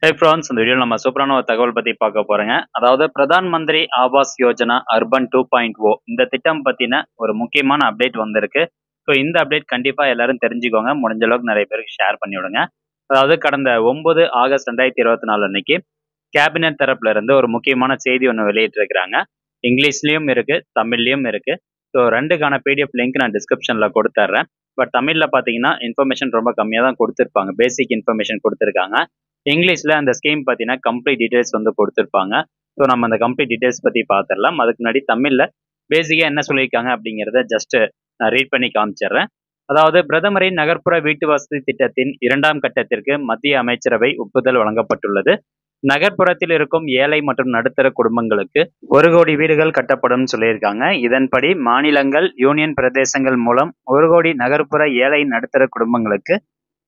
ஹே France, இந்த வீடியோவில் நம்ம சூப்பரான ஒரு தகவல் பற்றி பார்க்க போகிறோங்க. அதாவது பிரதான் மந்திரி ஆவாஸ் யோஜனா அர்பன் 2.0 இந்த திட்டம் பற்றின ஒரு முக்கியமான அப்டேட் வந்திருக்கு. ஸோ இந்த அப்டேட் கண்டிப்பாக எல்லாரும் தெரிஞ்சுக்கோங்க. முடிஞ்ச அளவுக்கு நிறைய பேருக்கு ஷேர் பண்ணி விடுங்க. அதாவது கடந்த 9 ஆகஸ்ட் 2024 அன்னைக்கு கேபினட் தரப்புல இருந்து ஒரு முக்கியமான செய்தி ஒன்று வெளியிட்டிருக்கிறாங்க. இங்கிலீஷ்லேயும் இருக்குது, தமிழ்லேயும் இருக்குது. ஸோ ரெண்டுக்கான பிடிஎஃப் லிங்க் நான் டிஸ்கிரிப்ஷனில் கொடுத்துட்றேன். பட் தமிழில் பார்த்தீங்கன்னா இன்ஃபர்மேஷன் ரொம்ப கம்மியாக தான் கொடுத்துருப்பாங்க. பேசிக் இன்ஃபர்மேஷன் கொடுத்துருக்காங்க. இங்கிலீஷில் அந்த ஸ்கீம் பார்த்தீங்கன்னா கம்ப்ளீட் டீட்டெயில்ஸ் வந்து கொடுத்துருப்பாங்க. ஸோ நம்ம அந்த கம்ப்ளீட் டீட்டெயில்ஸ் பற்றி பார்த்துடலாம். அதுக்கு முன்னாடி தமிழில் பேசிக்காக என்ன சொல்லியிருக்காங்க அப்படிங்கிறத ஜஸ்ட் நான் ரீட் பண்ணி காமிச்சிடுறேன். அதாவது பிரதமரின் நகர்ப்புற வீட்டு வசதி திட்டத்தின் 2ஆம் கட்டத்திற்கு மத்திய அமைச்சரவை ஒப்புதல் வழங்கப்பட்டுள்ளது. நகர்ப்புறத்தில் இருக்கும் ஏழை மற்றும் நடுத்தர குடும்பங்களுக்கு 1 கோடி வீடுகள் கட்டப்படும் சொல்லியிருக்காங்க. இதன்படி மாநிலங்கள், யூனியன் பிரதேசங்கள் மூலம் 1 கோடி நகர்ப்புற ஏழை நடுத்தர குடும்பங்களுக்கு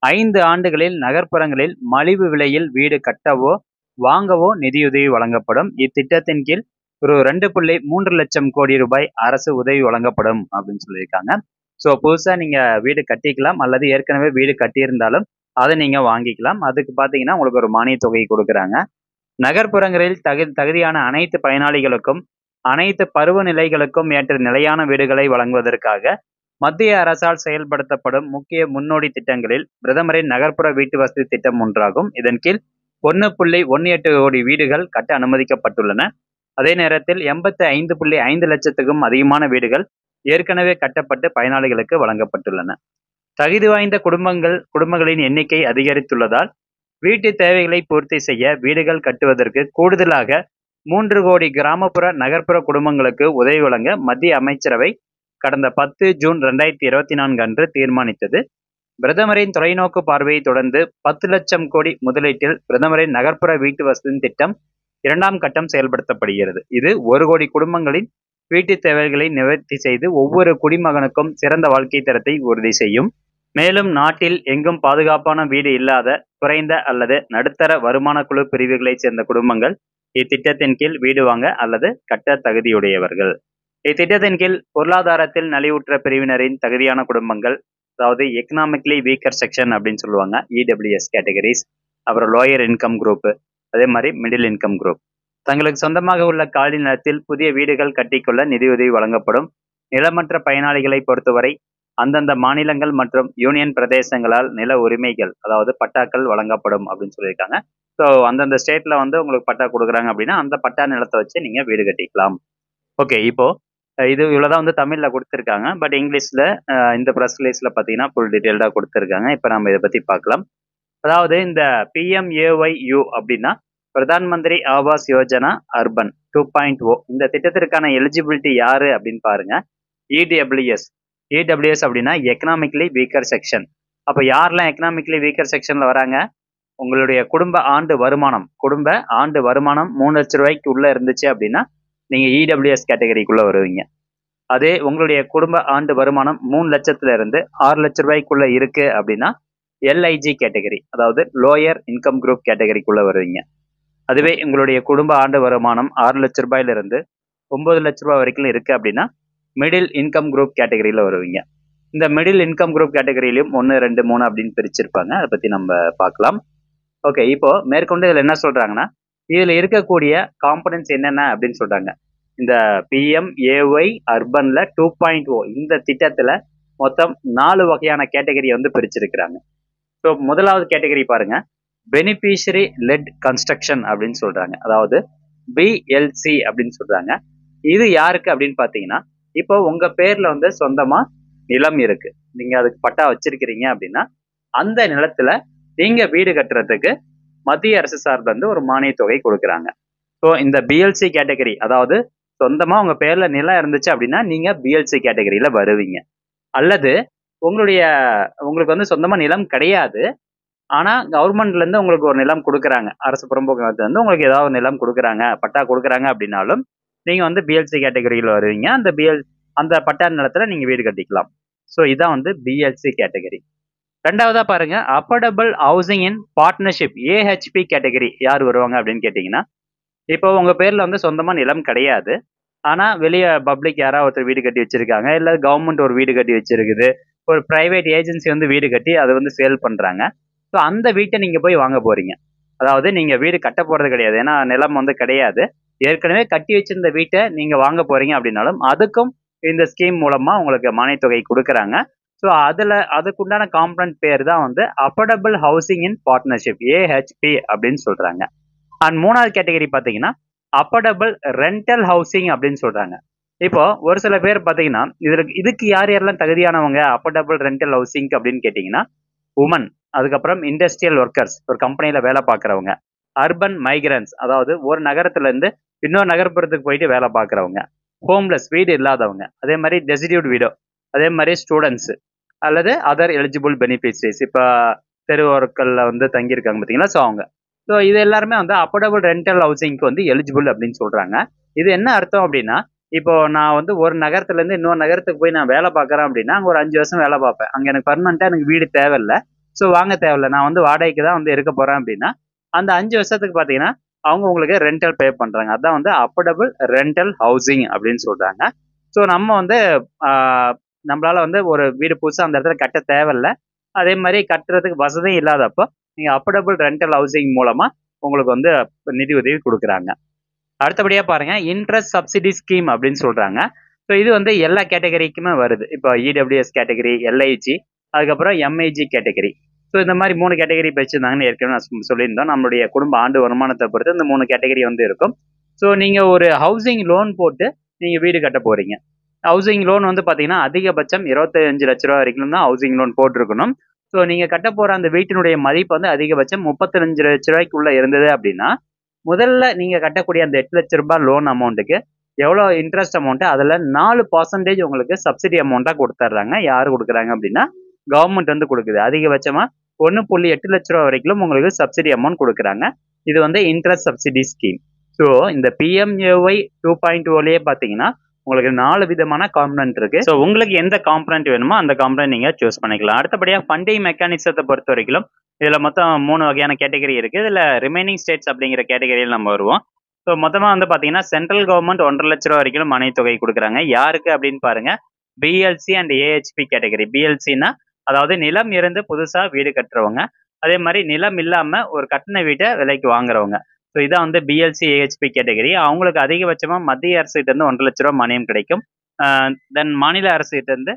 5 ஆண்டுகளில் நகர்ப்புறங்களில் மலிவு விலையில் வீடு கட்டவோ வாங்கவோ நிதியுதவி வழங்கப்படும். இத்திட்டத்தின் கீழ் ஒரு 2.3 லட்சம் கோடி ரூபாய் அரசு உதவி வழங்கப்படும் அப்படின்னு சொல்லியிருக்காங்க. ஸோ புதுசாக நீங்கள் வீடு கட்டிக்கலாம், அல்லது ஏற்கனவே வீடு கட்டியிருந்தாலும் அதை நீங்கள் வாங்கிக்கலாம். அதுக்கு பார்த்தீங்கன்னா உங்களுக்கு ஒரு மானிய தொகை கொடுக்குறாங்க. நகர்ப்புறங்களில் தகுதியான அனைத்து பயனாளிகளுக்கும் அனைத்து பருவநிலைகளுக்கும் ஏற்ற நிலையான வீடுகளை வழங்குவதற்காக மத்திய அரசால் செயல்படுத்தப்படும் முக்கிய முன்னோடி திட்டங்களில் பிரதமரின் நகர்ப்புற வீட்டு வசதி திட்டம் ஒன்றாகும். இதன் கீழ் 1.18 கோடி வீடுகள் கட்ட அனுமதிக்கப்பட்டுள்ளன. அதே நேரத்தில் 85.5 லட்சத்துக்கும் அதிகமான வீடுகள் ஏற்கனவே கட்டப்பட்டு பயனாளிகளுக்கு வழங்கப்பட்டுள்ளன. தகுதி வாய்ந்த குடும்பங்களின் எண்ணிக்கை அதிகரித்துள்ளதால் வீட்டு தேவைகளை பூர்த்தி செய்ய வீடுகள் கட்டுவதற்கு கூடுதலாக 3 கோடி கிராமப்புற நகர்ப்புற குடும்பங்களுக்கு உதவி வழங்க மத்திய அமைச்சரவை கடந்த 10 ஜூன் 2024 அன்று தீர்மானித்தது. பிரதமரின் தொலைநோக்கு பார்வையை தொடர்ந்து 10 லட்சம் கோடி முதலீட்டில் பிரதமரின் நகர்ப்புற வீட்டு வசதி திட்டம் 2ஆம் கட்டம் செயல்படுத்தப்படுகிறது. இது 1 கோடி குடும்பங்களின் வீட்டு தேவைகளை நிவர்த்தி செய்து ஒவ்வொரு குடிமகனுக்கும் சிறந்த வாழ்க்கை தரத்தை உறுதி செய்யும். மேலும் நாட்டில் எங்கும் பாதுகாப்பான வீடு இல்லாத குறைந்த அல்லது நடுத்தர வருமான குழு பிரிவுகளைச் சேர்ந்த குடும்பங்கள் இத்திட்டத்தின் கீழ் வீடு வாங்க அல்லது கட்ட தகுதியுடையவர்கள். இத்திட்டத்தின் கீழ் பொருளாதாரத்தில் நலிவுற்ற பிரிவினரின் தகுதியான குடும்பங்கள், அதாவது எக்கனாமிக்லி வீக்கர் செக்ஷன் அப்படின்னு சொல்லுவாங்க, இடபிள்யூஎஸ் கேட்டகரிஸ், அப்புறம் லோயர் இன்கம் குரூப், அதே மாதிரி மிடில் இன்கம் குரூப், தங்களுக்கு சொந்தமாக உள்ள காலி நிலத்தில் புதிய வீடுகள் கட்டிக்கொள்ள நிதியுதவி வழங்கப்படும். நிலமற்ற பயனாளிகளை பொறுத்தவரை அந்தந்த மாநிலங்கள் மற்றும் யூனியன் பிரதேசங்களால் நில உரிமைகள், அதாவது பட்டாக்கள் வழங்கப்படும் அப்படின்னு சொல்லியிருக்காங்க. ஸோ அந்தந்த ஸ்டேட்ல வந்து உங்களுக்கு பட்டா கொடுக்குறாங்க அப்படின்னா அந்த பட்டா நிலத்தை வச்சு நீங்க வீடு கட்டிக்கலாம். ஓகே, இப்போ இது இவ்வளோதான் வந்து தமிழில் கொடுத்துருக்காங்க. பட் இங்கிலீஷில் இந்த ப்ரெஸ் ரிலீஸில் பார்த்தீங்கன்னா ஃபுல் டீட்டெயில்டாக கொடுத்துருக்காங்க. இப்போ நம்ம இதை பற்றி பார்க்கலாம். அதாவது இந்த PMAYU அப்படின்னா பிரதான் மந்திரி ஆவாஸ் யோஜனா அர்பன் 2.0 இந்த திட்டத்திற்கான எலிஜிபிலிட்டி யாரு அப்படின்னு பாருங்க. இடபிள்யூஎஸ் அப்படின்னா எக்கனாமிக்லி வீக்கர் செக்ஷன். அப்போ யாரெல்லாம் எக்கனாமிக்லி வீக்கர் செக்ஷனில் வராங்க? உங்களுடைய குடும்ப ஆண்டு வருமானம் 3 லட்ச ரூபாய்க்கு உள்ள இருந்துச்சு அப்படின்னா நீங்க இடபிள்யூஎஸ் கேட்டகரிக்குள்ள வருவீங்க. அதே உங்களுடைய குடும்ப ஆண்டு வருமானம் 3 லட்சத்துல இருந்து 6 லட்ச ரூபாய்க்குள்ள இருக்கு அப்படின்னா LIG கேட்டகரி, அதாவது லோயர் இன்கம் குரூப் கேட்டகரிக்குள்ள வருவீங்க. அதுவே உங்களுடைய குடும்ப ஆண்டு வருமானம் 6 லட்ச ரூபாயில இருந்து 9 லட்ச ரூபாய் வரைக்கும் இருக்கு அப்படின்னா மிடில் இன்கம் குரூப் கேட்டகரியில வருவீங்க. இந்த மிடில் இன்கம் குரூப் கேட்டகரியிலும் 1, 2, 3 அப்படின்னு பிரிச்சிருப்பாங்க. அதை பத்தி நம்ம பார்க்கலாம். ஓகே, இப்போ மேற்கொண்டு இதுல என்ன சொல்றாங்கன்னா, இதுல இருக்கக்கூடிய காம்பனன்ட்ஸ் என்னென்ன அப்படின்னு சொல்றாங்க. இந்த PMAY அர்பன்ல 2.0 இந்த திட்டத்துல மொத்தம் 4 வகையான கேட்டகரியை வந்து பிரிச்சிருக்கிறாங்க. ஸோ முதலாவது கேட்டகரி பாருங்க, பெனிஃபிஷரி லெட் கன்ஸ்ட்ரக்ஷன் அப்படின்னு சொல்றாங்க, அதாவது BLC அப்படின்னு சொல்றாங்க. இது யாருக்கு அப்படின்னு பாத்தீங்கன்னா, இப்போ உங்க பேர்ல வந்து சொந்தமா நிலம் இருக்கு, நீங்க அதுக்கு பட்டா வச்சிருக்கிறீங்க அப்படின்னா அந்த நிலத்துல நீங்க வீடு கட்டுறதுக்கு மத்திய அரசு சார்பில் இருந்து ஒரு மானிய தொகை கொடுக்குறாங்க. ஸோ இந்த BLC கேட்டகரி, அதாவது சொந்தமா உங்க பேர்ல நிலம் இருந்துச்சு அப்படின்னா நீங்க BLC கேட்டகரியில வருவீங்க. அல்லது உங்களுக்கு வந்து சொந்தமா நிலம் கிடையாது, ஆனா கவர்மெண்ட்ல இருந்து உங்களுக்கு ஒரு நிலம் கொடுக்குறாங்க, அரசு புறம்போக்கு நிலத்துல இருந்து உங்களுக்கு ஏதாவது நிலம் கொடுக்குறாங்க, பட்டா கொடுக்குறாங்க அப்படின்னாலும் நீங்க வந்து BLC கேட்டகரியில வருவீங்க. அந்த பட்டா நிலத்துல நீங்க வீடு கட்டிக்கலாம். ஸோ இதான் வந்து BLC கேட்டகரி. ரெண்டாவதா பாருங்க, அஃபோர்டபுள் ஹவுசிங் இன் பார்ட்னர்ஷிப் AHP கேட்டகரி யார் வருவாங்க அப்படின்னு கேட்டீங்கன்னா, இப்போ உங்க பேர்ல வந்து சொந்தமா நிலம் கிடையாது, ஆனா வெளியே பப்ளிக் யாராவது ஒருத்தர் வீடு கட்டி வச்சிருக்காங்க, இல்ல கவர்மெண்ட் ஒரு வீடு கட்டி வச்சிருக்குது, ஒரு பிரைவேட் ஏஜென்சி வந்து வீடு கட்டி அதை வந்து சேல் பண்றாங்க. ஸோ அந்த வீட்டை நீங்க போய் வாங்க போறீங்க. அதாவது நீங்க வீடு கட்ட போறது கிடையாது. ஏன்னா நிலம் வந்து கிடையாது. ஏற்கனவே கட்டி வச்சிருந்த வீட்டை நீங்க வாங்க போறீங்க அப்படின்னாலும், அதுக்கும் இந்த ஸ்கீம் மூலமா உங்களுக்கு மானியத்தொகை குடுக்குறாங்க. ஸோ அதுக்குண்டான காம்பனன்ட் பேர் தான் வந்து அஃபோர்டபிள் ஹவுசிங் இன் பார்ட்னர்ஷிப் AHP அப்படின்னு சொல்றாங்க. அண்ட் 3வது கேட்டகரி பார்த்தீங்கன்னா, அஃபோர்டபிள் ரெண்டல் ஹவுசிங் அப்படின்னு சொல்றாங்க. இப்போ ஒரு சில பேர் பார்த்தீங்கன்னா, இதுக்கு யார் யாரெல்லாம் தகுதியானவங்க அஃபோர்டபிள் ரெண்டல் ஹவுசிங்க்கு அப்படின்னு கேட்டீங்கன்னா, உமன், அதுக்கப்புறம் இண்டஸ்ட்ரியல் ஒர்க்கர்ஸ், ஒரு கம்பெனியில வேலை பார்க்குறவங்க, அர்பன் மைக்ரன்ட்ஸ், அதாவது ஒரு நகரத்துல இருந்து இன்னொரு நகர்ப்புறத்துக்கு போயிட்டு வேலை பார்க்குறவங்க, ஹோம்லெஸ், வீடு இல்லாதவங்க, அதே மாதிரி டெசிடியூட் வீடோ, அதே மாதிரி ஸ்டூடெண்ட்ஸ் அல்லது அதர் எலிஜிபிள் பெனிஃபிஷரிஸ், இப்போ தெருவோரக்கல்ல வந்து தங்கியிருக்காங்க பார்த்தீங்களா, ஸோ அவங்க. ஸோ இது எல்லாருமே வந்து அஃபோர்டபிள் ரெண்டல் ஹவுசிங்க்கு வந்து எலிஜிபிள் அப்படின்னு சொல்றாங்க. இது என்ன அர்த்தம் அப்படின்னா, இப்போ நான் வந்து ஒரு நகரத்துல இருந்து இன்னொரு நகரத்துக்கு போய் நான் வேலை பார்க்குறேன் அப்படின்னா, அங்கே ஒரு 5 வருஷம் வேலை பார்ப்பேன். அங்கே எனக்கு பர்மனெண்ட்டாக எனக்கு வீடு தேவையில்ல, ஸோ வாங்க தேவையில்ல, நான் வந்து வாடகைக்கு தான் வந்து இருக்க போறேன் அப்படின்னா, அந்த 5 வருஷத்துக்கு பார்த்தீங்கன்னா அவங்க உங்களுக்கு ரெண்டல் பே பண்றாங்க. அதான் வந்து அஃபோர்டபிள் ரெண்டல் ஹவுசிங் அப்படின்னு சொல்றாங்க. ஸோ நம்ம வந்து நம்மளால வந்து ஒரு வீடு புதுசாக அந்த இடத்துல கட்ட தேவையில்ல, அதே மாதிரி கட்டுறதுக்கு வசதி இல்லாதப்போ நீங்க அஃபோர்டபிள் ரெண்டல் ஹவுசிங் மூலமா உங்களுக்கு வந்து நிதி உதவி கொடுக்குறாங்க. அடுத்தபடியா பாருங்க, இன்ட்ரெஸ்ட் சப்சிடி ஸ்கீம் அப்படின்னு சொல்றாங்க. ஸோ இது வந்து எல்லா கேட்டகரிக்குமே வருது. இப்போ இடபிள்யூஎஸ் கேட்டகரி, எல்ஐஜி, அதுக்கப்புறம் எம்ஐஜி கேட்டகரி. ஸோ இந்த மாதிரி 3 கேட்டகரி வச்சிருந்தாங்கன்னு ஏற்கனவே நான் சொல்லியிருந்தோம். நம்மளுடைய குடும்ப ஆண்டு வருமானத்தை பொறுத்து இந்த 3 கேட்டகரி வந்து இருக்கும். ஸோ நீங்க ஒரு ஹவுசிங் லோன் போட்டு நீங்க வீடு கட்ட போறீங்க. ஹவுசிங் லோன் வந்து பாத்தீங்கன்னா அதிகபட்சம் 25 லட்ச ரூபா வரைக்கும் தான் ஹவுசிங் லோன் போட்டிருக்கணும். ஸோ நீங்க கட்ட போற அந்த வீட்டினுடைய மதிப்பு வந்து அதிகபட்சம் 35 லட்ச ரூபாய்க்குள்ள இருந்தது அப்படின்னா, முதல்ல நீங்க கட்டக்கூடிய அந்த 8 லட்ச ரூபாய் லோன் அமௌண்ட்டுக்கு எவ்வளோ இன்ட்ரெஸ்ட் அமௌண்ட், அதில் 4% உங்களுக்கு சப்சிடி அமௌண்ட்டாக கொடுத்துட்றாங்க. யார் கொடுக்குறாங்க அப்படின்னா, கவர்மெண்ட் வந்து கொடுக்குது. அதிகபட்சமாக 1.8 லட்ச ரூபா வரைக்கும் உங்களுக்கு சப்சிடி அமௌண்ட் கொடுக்குறாங்க. இது வந்து இன்ட்ரெஸ்ட் சப்சிடி ஸ்கீம். ஸோ இந்த PMAY 2.0லயே பார்த்தீங்கன்னா உங்களுக்கு 4 விதமான காம்பனன்ட் இருக்கு. ஸோ உங்களுக்கு எந்த காம்பனன்ட் வேணுமோ அந்த காம்பனன்ட் நீங்க சூஸ் பண்ணிக்கலாம். அடுத்தபடியாக ஃபண்டிங் மெக்கானிசத்தை பொறுத்த வரைக்கும் இதுல மொத்தம் 3 வகையான கேட்டகரி இருக்கு. இதுல ரிமைனிங் ஸ்டேட்ஸ் அப்படிங்கிற கேட்டகரியில் நம்ம வருவோம். ஸோ மொத்தமா வந்து பாத்தீங்கன்னா சென்ட்ரல் கவர்மெண்ட் 1.5 லட்ச ரூபா வரைக்கும் மானியத்தொகை கொடுக்குறாங்க. யாருக்கு அப்படின்னு பாருங்க, BLC அண்ட் AHP கேட்டகரி. BLCனா அதாவது நிலம் இருந்து புதுசா வீடு கட்டுறவங்க, அதே மாதிரி நிலம் இல்லாம ஒரு கட்டின வீட்டை விலைக்கு வாங்குறவங்க. ஸோ இதான் வந்து BLC AHP கேட்டகரி. அவங்களுக்கு அதிகபட்சமா மத்திய அரசு கிட்ட இருந்து 1.5 லட்ச ரூபா மானியம் கிடைக்கும். தென் மாநில அரசு கிட்ட இருந்து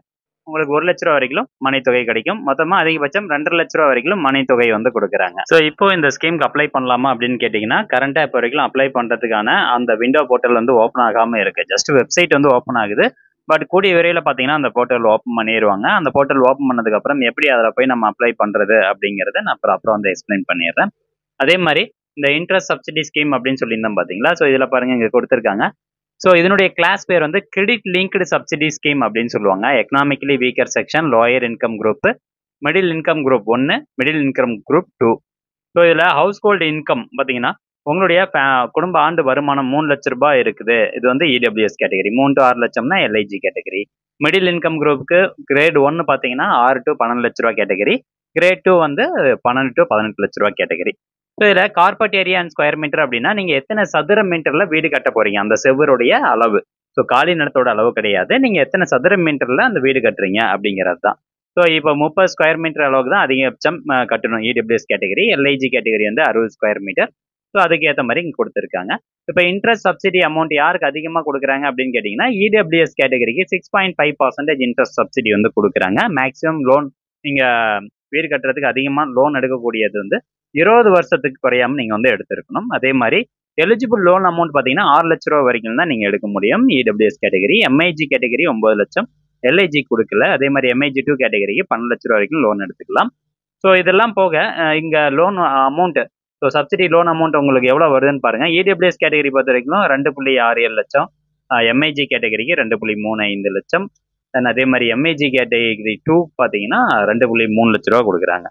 உங்களுக்கு 1 லட்ச ரூபா வரைக்கும் மணித்தொகை கிடைக்கும். மொத்தமா அதிகபட்சம் 2.5 லட்ச ரூபா வரைக்கும் மணித்தொகை வந்து கொடுக்குறாங்க. ஸோ இப்போ இந்த ஸ்கீமுக்கு அப்ளை பண்ணலாமா அப்படின்னு கேட்டீங்கன்னா, கரண்டா இப்போ வரைக்கும் அப்ளை பண்றதுக்கான அந்த விண்டோ போர்ட்டல் வந்து ஓப்பன் ஆகாம இருக்கு. ஜஸ்ட் வெப்சைட் வந்து ஓப்பன் ஆகுது. பட் கூடிய விரைவில் பார்த்தீங்கன்னா அந்த போர்ட்டல் ஓப்பன் பண்ணிடுவாங்க. அந்த போர்ட்டல் ஓப்பன் பண்ணதுக்கு அப்புறம் எப்படி அதில் போய் நம்ம அப்ளை பண்றது அப்படிங்கறத நான் அப்புறம் வந்து எக்ஸ்பிளைன் பண்ணிடுறேன். அதே மாதிரி இந்த இன்ட்ரெஸ்ட் சப்சிடி ஸ்கீம் அப்படின்னு சொல்லியிருந்தோம் பாத்தீங்களா, ஸோ இதுல பாருங்க இங்க கொடுத்துருக்காங்க. ஸோ இதனுடைய கிளாஸ் பேர் வந்து கிரெடிட் லிங்க்டு சப்சிடி ஸ்கீம் அப்படின்னு சொல்லுவாங்க. Economically weaker section, lower income group, middle income group 1, middle income group 2. So இதில் ஹவுஸ் ஹோல்டு இன்கம் பார்த்தீங்கன்னா உங்களுடைய குடும்ப ஆண்டு வருமானம் 3 லட்ச ரூபாய் இருக்குது. இது வந்து EWS category. 3 to 6 லட்சம்னா LIG category. Middle income குரூப்புக்கு கிரேட் 1 பார்த்தீங்கன்னா 6 to 12 லட்ச ரூபா கேட்டகரி. கிரேட் 2 வந்து 12 to 18 லட்ச ரூபா கேட்டகரி. ஸோ இதில் carpet area and square metre அப்படின்னா நீங்கள் எத்தனை சதுர மீட்டர்ல வீடு கட்ட போறீங்க, அந்த செவருடைய அளவு. ஸோ காலி நிலத்தோட அளவு கிடையாது, நீங்கள் எத்தனை சதுர மீட்டர்ல அந்த வீடு கட்டுறீங்க அப்படிங்கிறது தான். ஸோ இப்போ 30 ஸ்கொயர் மீட்டர் அளவுக்கு தான் அதிகபட்சம் கட்டணும் EWS கேட்டகரி. LIG கேட்டகரி வந்து 60 ஸ்கொயர் மீட்டர். ஸோ அதுக்கு ஏற்ற மாதிரி இங்கே கொடுத்துருக்காங்க. இப்போ இன்ட்ரெஸ்ட் சப்சிடி அமௌண்ட் யாருக்கு அதிகமாக கொடுக்குறாங்க அப்படின்னு கேட்டிங்கன்னா, EWS கேட்டகரிக்கு 6.5% இன்ட்ரெஸ்ட் சப்சிடி வந்து கொடுக்குறாங்க. மேக்ஸிமம் லோன் நீங்கள் வீடு கட்டுறதுக்கு அதிகமாக லோன் எடுக்கக்கூடியது வந்து 20 வருஷத்துக்கு குறையாம நீங்க வந்து எடுத்திருக்கணும். அதே மாதிரி எலிஜிபிள் லோன் அமௌண்ட் பாத்தீங்கன்னா 6 லட்ச ரூபா வரைக்கும் தான் நீங்க எடுக்க முடியும். EWS category. MIG கேட்டகரி 9 லட்சம், LIG கொடுக்கல. அதே மாதிரி MIG 2 கேட்டகரிக்கு 12 லட்ச ரூபா வரைக்கும் லோன் எடுத்துக்கலாம். ஸோ இதெல்லாம் போக இங்க loan amount, so subsidy loan amount உங்களுக்கு எவ்வளவு வருதுன்னு பாருங்க. EWS கேட்டகரி பொறுத்த வரைக்கும் 2.67 லட்சம், MIG கேட்டகரிக்கு 2.35 லட்சம், அதே மாதிரி MIG கேட்டகரி 2 பாத்தீங்கன்னா 2.3 லட்ச ரூபா கொடுக்குறாங்க.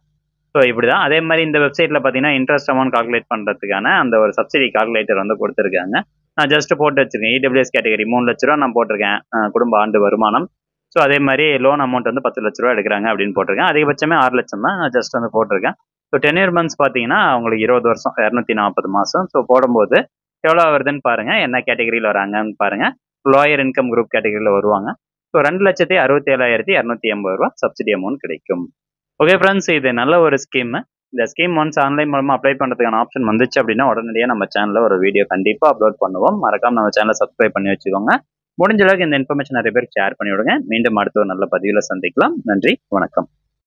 ஸோ இப்படிதான். அதே மாதிரி இந்த வெப்சைட்ல பார்த்தீங்கன்னா இன்ட்ரெஸ்ட் அமௌண்ட் கால்குலேட் பண்ணுறதுக்கான அந்த ஒரு சப்சிடி கால்குலேட்டர் வந்து கொடுத்துருக்காங்க. நான் ஜஸ்ட் போட்டு வச்சிருக்கேன். EWS கேட்டகரி 3 லட்ச ரூபா நான் போட்டிருக்கேன் குடும்ப ஆண்டு வருமானம். ஸோ அதே மாதிரி லோன் அமௌண்ட் வந்து 10 லட்ச ரூபா எடுக்கிறாங்க அப்படின்னு போட்டிருக்கேன். அதிகபட்சமே 6 லட்சம் தான், நான் ஜஸ்ட் வந்து போட்டிருக்கேன். ஸோ 10 இயர் மந்த்ஸ் பார்த்தீங்கன்னா உங்களுக்கு 20 வருஷம், 240 மாதம். ஸோ போடும்போது எவ்வளோ வருதுன்னு பாருங்க, என்ன கேட்டகரியில் வராங்கன்னு பாருங்க. லோயர் இன்கம் குரூப் கேட்டகரியில் வருவாங்க. ஸோ 2,67,280 ரூபா சப்சிடி அமௌண்ட் கிடைக்கும். ஓகே ஃப்ரெண்ட்ஸ், இது நல்ல ஒரு ஸ்கீம். இந்த ஸ்கீம் ஒன்ஸ் ஆன்லைன் மூலமா அப்ளை பண்றதுக்கான ஆப்ஷன் வந்துச்சு அப்படின்னா உடனடியாக நம்ம சேனல்ல ஒரு வீடியோ கண்டிப்பா அப்லோட் பண்ணுவோம். மறக்காம நம்ம சேனலை சப்ஸ்கிரைப் பண்ணி வச்சுக்கோங்க. முடிஞ்ச அளவுக்கு இந்த இன்ஃபர்மேஷன் நிறைய பேருக்கு ஷேர் பண்ணி விடுங்க. மீண்டும் அடுத்த ஒரு நல்ல பதிவில் சந்திக்கலாம். நன்றி, வணக்கம்.